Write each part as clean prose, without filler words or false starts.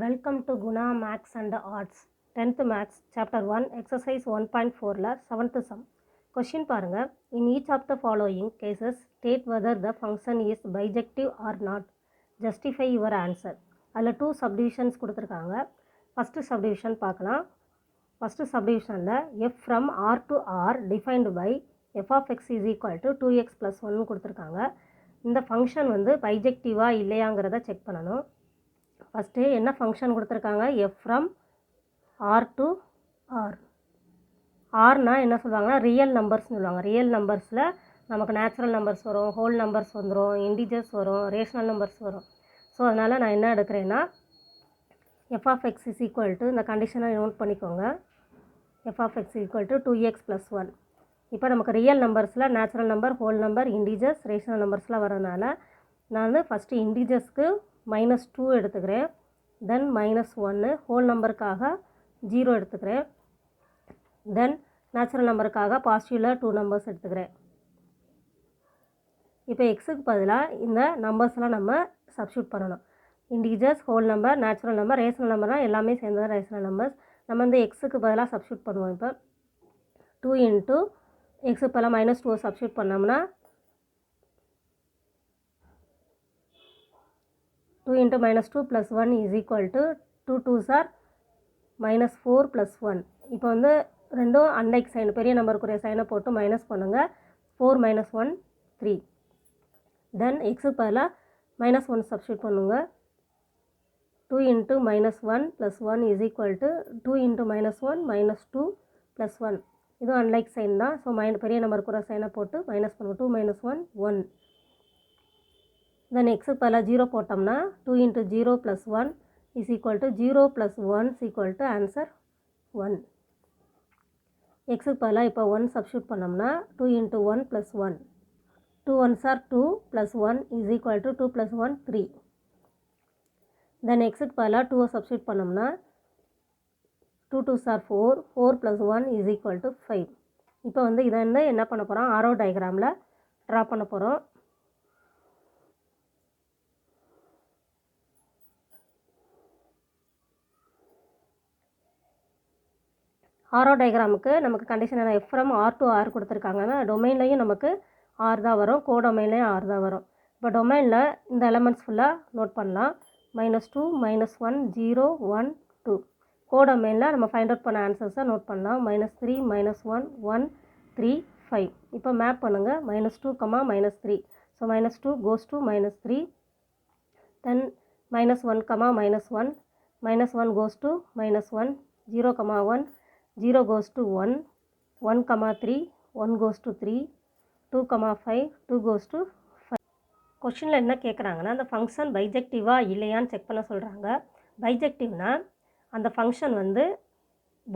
Welcome to Guna Maths and Arts 10th Maths Chapter 1 Exercise 1.4 7th sum. Question பாருங்க. In each of the following cases state whether the function is bijective or not. Justify your answer. அதில் 2 subdivisions கொடுத்துருக்காங்க. First subdivision பார்க்கலாம். First subdivisionல f from r to r defined by f of x is equal to 2x plus 1 கொடுத்துருக்காங்க. இந்த function வந்து பைஜெக்டிவா இல்லையாங்கிறத check பண்ணணும். First என்ன function கொடுத்துருக்காங்க, F from R to R. ஆர்னா என்ன சொல்லுவாங்கன்னா ரியல் நம்பர்ஸ்னு சொல்லுவாங்க. ரியல் நம்பர்ஸில் நமக்கு நேச்சுரல் நம்பர்ஸ் வரும், ஹோல் நம்பர்ஸ் வந்துடும், இன்டிஜர்ஸ் வரும், ரேஷனல் நம்பர்ஸ் வரும். ஸோ அதனால் நான் என்ன எடுக்கிறேன்னா F of X is equal to, இந்த கண்டிஷனை நோட் பண்ணிக்கோங்க, F of X equal to 2x + 1. இப்போ நமக்கு ரியல் நம்பர்ஸில் natural number, whole number, integers, rational நம்பர்ஸ்லாம் வரதுனால நான் வந்து ஃபஸ்ட்டு இன்டிஜர்ஸ்க்கு -2 எடுத்துக்கிறேன், தென் -1, ஹோல் நம்பருக்காக 0 எடுத்துக்கிறேன், தென் நேச்சுரல் நம்பருக்காக பாசிட்டிவில் 2 நம்பர்ஸ் எடுத்துக்கிறேன். இப்போ எக்ஸுக்கு பதிலாக இந்த நம்பர்ஸ்லாம் நம்ம சப்ஸ்டியூட் பண்ணணும். Integers, whole number, natural number, rational நம்பர்னால் எல்லாமே சேர்ந்தது ரேஷனல் நம்பர்ஸ். நம்ம வந்து எக்ஸுக்கு பதிலாக சப்ஸ்டியூட் பண்ணுவோம். இப்போ 2 இன்ட்டு எக்ஸுக்கு பதிலாக -2 சப்ஸ்டியூட் பண்ணோம்னா 2 into -2 plus 1 is equal to 2 2s are -4 plus 1. இப்போ வந்து ரெண்டும் அன்லைக் சைன், பெரிய நம்பருக்குரிய சைனை போட்டு மைனஸ் பண்ணுங்கள். 4 - 1 3. தென் எக்ஸுக்கு பதிலாக -1 சப்ஸ்டியூட் பண்ணுங்க. 2 into -1 plus 1 is equal to 2 into -1 -2 plus 1. இதுவும் அன்லைக் சைன் தான். ஸோ பெரிய நம்பருக்குரிய சைனை போட்டு மைனஸ் பண்ணுவோம். 2 - 1 1. தென் எக்ஸுக்கு பதிலாக 0 போட்டோம்னா 2 into 0 plus 1 is equal to 0 plus 1 is equal to answer 1. எக்ஸுக்கு பதிலாக இப்போ 1 சப்ஸ்டியூட் பண்ணோம்னா 2 into 1 plus 1. 2 1s are 2 plus 1 is equal to 2 plus 1 3. தென் எக்ஸுக்கு பதிலாக 2 சப்ஸ்டியூட் பண்ணோம்னா 2 2s are 4, 4 plus 1 is equal to 5. இப்போ வந்து இதை வந்து என்ன பண்ண போகிறோம், ஆரோ டயக்ராமில் ட்ரா பண்ண போகிறோம். ஆரோ டயக்ராமுக்கு நமக்கு கண்டிஷன் என்ன, F from R to R கொடுத்துருக்காங்கன்னா டொமைன்லையும் நமக்கு ஆர் தான் வரும், கோ டொமைன்லேயும் ஆர் தான் வரும். இப்போ டொமைனில் இந்த எலமெண்ட்ஸ் ஃபுல்லாக நோட் பண்ணலாம். -2 -1 0 1 2. கோ டொமைனில் நம்ம ஃபைண்ட் அவுட் பண்ண ஆன்சர்ஸை நோட் பண்ணலாம். -3 -1 1 3 5. இப்போ மேப் பண்ணுங்கள். -2, -3. So -2 goes to -3. Then -1, -1 -1 goes to -1. 0, 1 0 goes to 1, 1, 3, 1 goes to 3, 2, 5, 2 goes to 5. கொஷினில் என்ன கேட்குறாங்கன்னா அந்த ஃபங்க்ஷன் பைஜெக்டிவா இல்லையான்னு செக் பண்ண சொல்கிறாங்க. பைஜெக்டிவ்னா அந்த ஃபங்க்ஷன் வந்து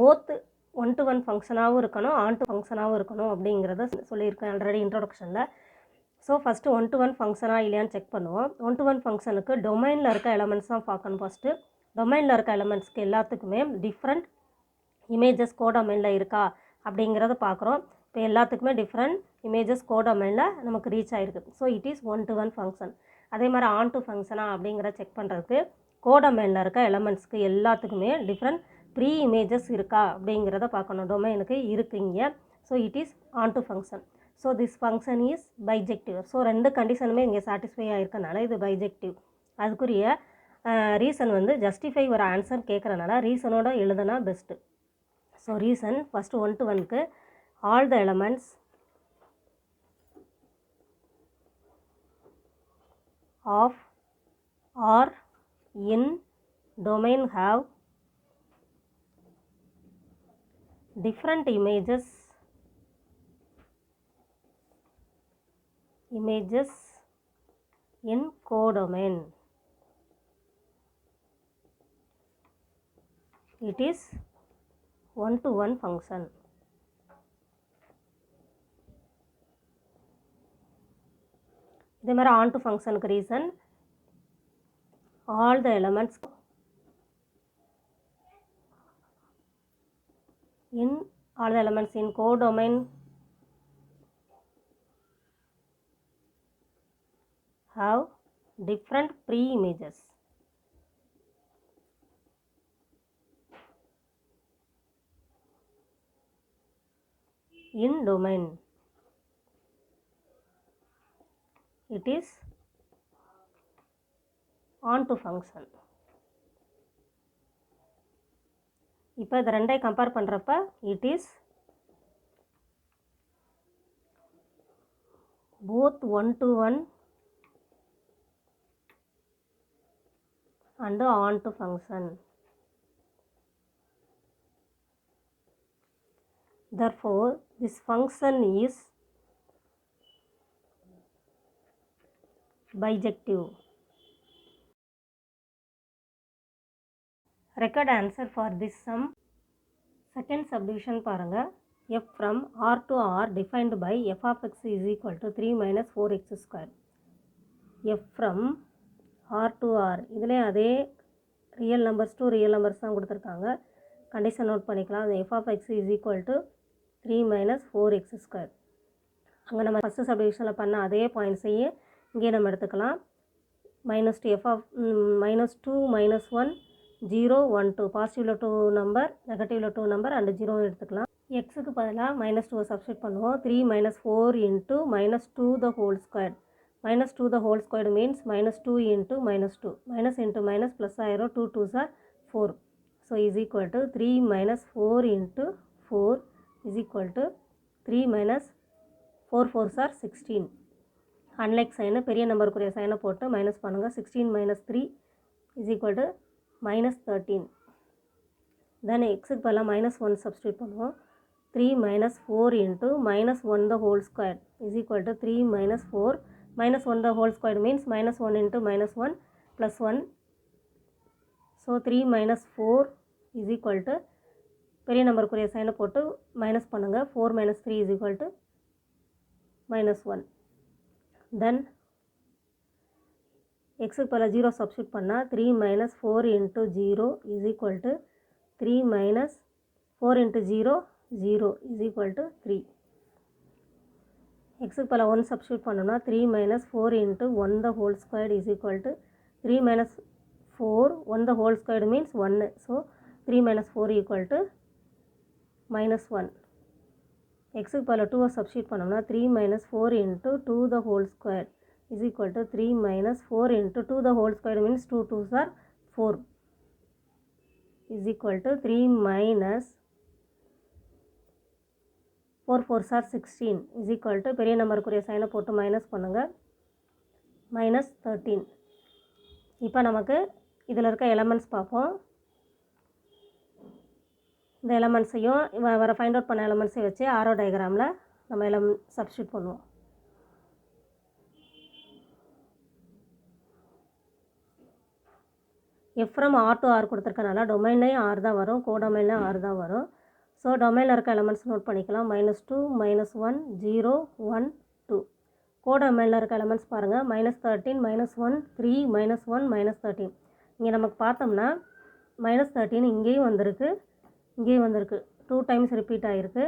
போத் 1-to-1 ஃபங்க்ஷனாகவும் இருக்கணும், ஆன்-டு ஃபங்க்ஷனாகவும் இருக்கணும் அப்படிங்கிறத சொல்லியிருக்கேன் ஆல்ரெடி இன்ட்ரோடக்ஷனில். ஸோ ஃபஸ்ட்டு 1-to-1 ஃபங்க்ஷனாக இல்லையான்னு செக் பண்ணுவோம். 1-to-1 ஃபங்க்ஷனுக்கு டொமைனில் இருக்க எலமெண்ட்ஸ் தான் பார்க்கணும். ஃபஸ்ட்டு டொமைனில் இருக்க எலமெண்ட்ஸ்க்கு எல்லாத்துக்குமே டிஃப்ரெண்ட் இமேஜஸ் கோடொமைனில் இருக்கா அப்படிங்கிறத பார்க்குறோம். இப்போ எல்லாத்துக்குமே டிஃப்ரெண்ட் இமேஜஸ் கோடொமைனில் நமக்கு ரீச் ஆகிருக்கு. So it is 1-to-1 function. அதே மாதிரி ஆன் டு ஃபங்க்ஷனா அப்படிங்கிற செக் பண்ணுறதுக்கு கோடொமைனில் இருக்க எலமெண்ட்ஸ்க்கு எல்லாத்துக்குமே டிஃப்ரெண்ட் ப்ரீ இமேஜஸ் இருக்கா அப்படிங்கிறத பார்க்கணும். டொமைனுக்கு இருக்குங்க. So it is on to function. So this function is bijective. So ரெண்டு கண்டிஷனுமே இங்கே சாட்டிஸ்ஃபை ஆகிருக்கனால இது பைஜெக்டிவ். அதுக்குரிய ரீசன் வந்து ஜஸ்டிஃபை ஒரு ஆன்சர் கேட்குறனால ரீசனோட எழுதுனா best. So reason, first 1-to-1க்கு all the elements of R in domain have different images in codomain. It is 1-to-1 function. இதே மாதிரி on to ஃபங்க்ஷனுக்கு reason all the elements in codomain have different pre-images. in domain. It is onto function. இப்போ இது ரெண்டை compare பண்ணுறப்ப it is both one to one and onto function. Therefore, this function is bijective. Record answer for this sum. Second subdivision பாருங்க. f from R to R defined by f of x is equal to 3 minus 4x square. f from R to R இதிலே அதே real numbers to real numbers தான் கொடுத்துருக்காங்க. Condition note பண்ணிக்கலாம். f of x is equal to 3 minus 4x square. அங்கே நம்ம first சப்டிவிஷனில் பண்ண அதே பாயிண்ட்ஸையே இங்கே நம்ம எடுத்துக்கலாம். மைனஸ் டூ எஃப் ஆஃப் -2 -1 0 1 2 பாசிட்டிவில் 2 நம்பர் நெகட்டிவில் 2 நம்பர் அண்டு 0 எடுத்துக்கலாம். எக்ஸுக்கு பதிலாக -2 சப்ஸ்டியூட் பண்ணுவோம். 3 - 4 into -2 the whole square. -2 the whole square means -2 into -2. Minus into minus plus ஆயிரும். 2 2s are 4. So is equal to 3 - 4 into 4 is equal to 3 minus 4 4s are 16. Unlike sign பெரிய நம்பருக்குரிய சைனை போட்டு minus பண்ணுங்கள். 16 minus 3 is equal to -13. Then xக்கு பதிலாக -1 substitute பண்ணுவோம். 3 - 4 into -1 the whole square is equal to 3 - 4. -1 the whole square means -1 into -1 plus 1. So 3 - 4 is equal to பெரிய நம்பருக்குரிய சைனை போட்டு minus பண்ணுங்கள். 4 - 3 is equal to -1. Then எக்ஸுக்கு பல 0 சப்ஸ்டியூட் பண்ணால் 3 - 4 into 0 is equal to 3 - 4 into 0 0 is equal to 3. எக்ஸுக்கு பல 1 substitute பண்ணோம்னா 3 - 4 into 1 the whole square is equal to 3 - 4 1 the whole square means 1. So 3 - 4 equal to -1. எக்ஸுக்கு பல 2 சப்ஸ்டியூட் பண்ணோம்னா 3 - 4 into 2 the whole square is equal to 3 - 4 into 2 the whole square means 2 2s are 4 is equal to 3 minus 4 4s are 16 is equal to பெரிய நம்பருக்குரிய சைனை போட்டு minus பண்ணுங்கள். -13. இப்போ நமக்கு இதில் இருக்க எலமெண்ட்ஸ் பார்ப்போம். இந்த எலமெண்ட்ஸையும் வர ஃபைண்ட் அவுட் பண்ண எலமெண்ட்ஸையும் வச்சு ஆரோ டயக்ராமில் நம்ம சப்ஸ்டியூட் பண்ணுவோம். f from R to R கொடுத்துருக்கனால டொமைன்லேயும் R தான் வரும், கோடொமைன்லேயும் R தான் வரும். ஸோ டொமைனில் இருக்க எலமெண்ட்ஸ் நோட் பண்ணிக்கலாம். -2 -1 0 1 2. கோடொமைனில் இருக்க எலமெண்ட்ஸ் பாருங்கள். -13 -1 3 -1 -13. இங்கே நமக்கு பார்த்தோம்னா -13 இங்கேயும் வந்திருக்கு, இங்கேயும் வந்திருக்கு, 2 times ரிப்பீட் ஆகிருக்கு.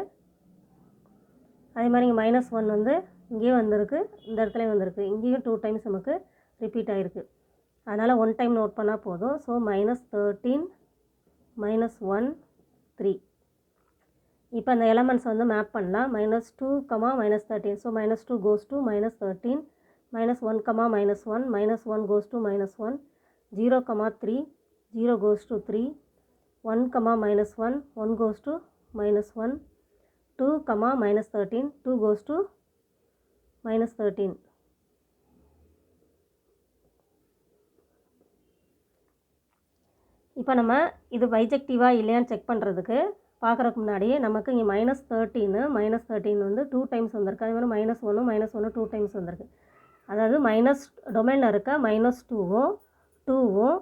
அதே மாதிரி இங்கே -1 வந்து இங்கேயும் வந்திருக்கு, இந்த இடத்துலையும் வந்திருக்கு, இங்கேயும் 2 times நமக்கு ரிப்பீட் ஆகிருக்கு. அதனால் 1 time நோட் பண்ணால் போதும். ஸோ -13 -1 3. இப்போ அந்த எலமெண்ட்ஸ் வந்து மேப் பண்ணலாம். -2, -13. So -2 goes to -13, -1, -1, -1 goes to -1, 0, 3, 0 goes to 3, 1, -1, 1 goes to -1, 2, -13, 2 goes to -13. இப்போ நம்ம இது பைஜெக்டிவாக இல்லையான்னு செக் பண்ணுறதுக்கு பார்க்குறதுக்கு முன்னாடியே நமக்கு இங்கே -13 வந்து 2 times வந்திருக்கு. அதே மாதிரி -1 2 times வந்திருக்கு. அதாவது டொமைனில் இருக்க -2வும் 2வும்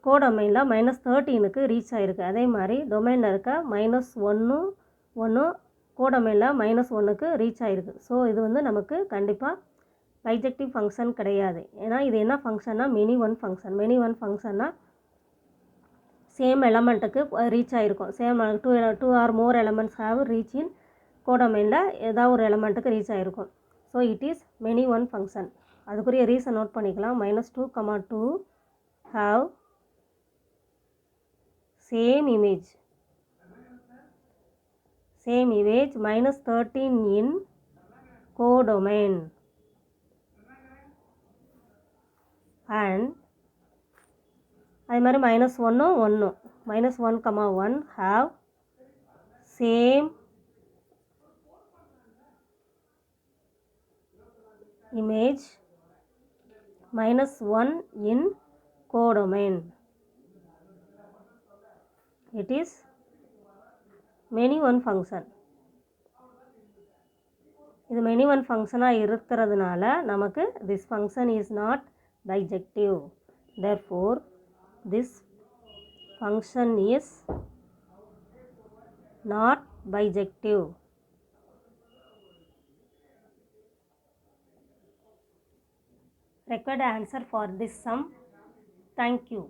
கோடொமைனில் -13க்கு ரீச் ஆகிருக்கு. அதே மாதிரி டொமைனில் இருக்க -1 கோடொமைனில் -1க்கு ரீச் ஆகிருக்கு. ஸோ இது வந்து நமக்கு கண்டிப்பாக பைஜெக்டிவ் ஃபங்க்ஷன் கிடையாது. ஏன்னா இது என்ன ஃபங்க்ஷன்னா மெனி ஒன் ஃபங்க்ஷன்னா சேம் எலமெண்ட்டுக்கு ரீச் ஆகிருக்கும். Same 2 or more elements have reach in கோடொமைனில் ஏதாவது ஒரு எலமெண்ட்டுக்கு ரீச் ஆகிருக்கும். So it is many one function. அதுக்குரிய ரீசன் நோட் பண்ணிக்கலாம். -2, 2 have same same image minus 13 in codomain and அதே மாதிரி மைனஸ் ஒன்று minus 1,1 have same image minus 1 in codomain. It is many one function. இது many one ஃபங்க்ஷனாக இருக்கிறதுனால நமக்கு this function is not bijective. Therefore, this function is not bijective. Required answer for this sum. Thank you.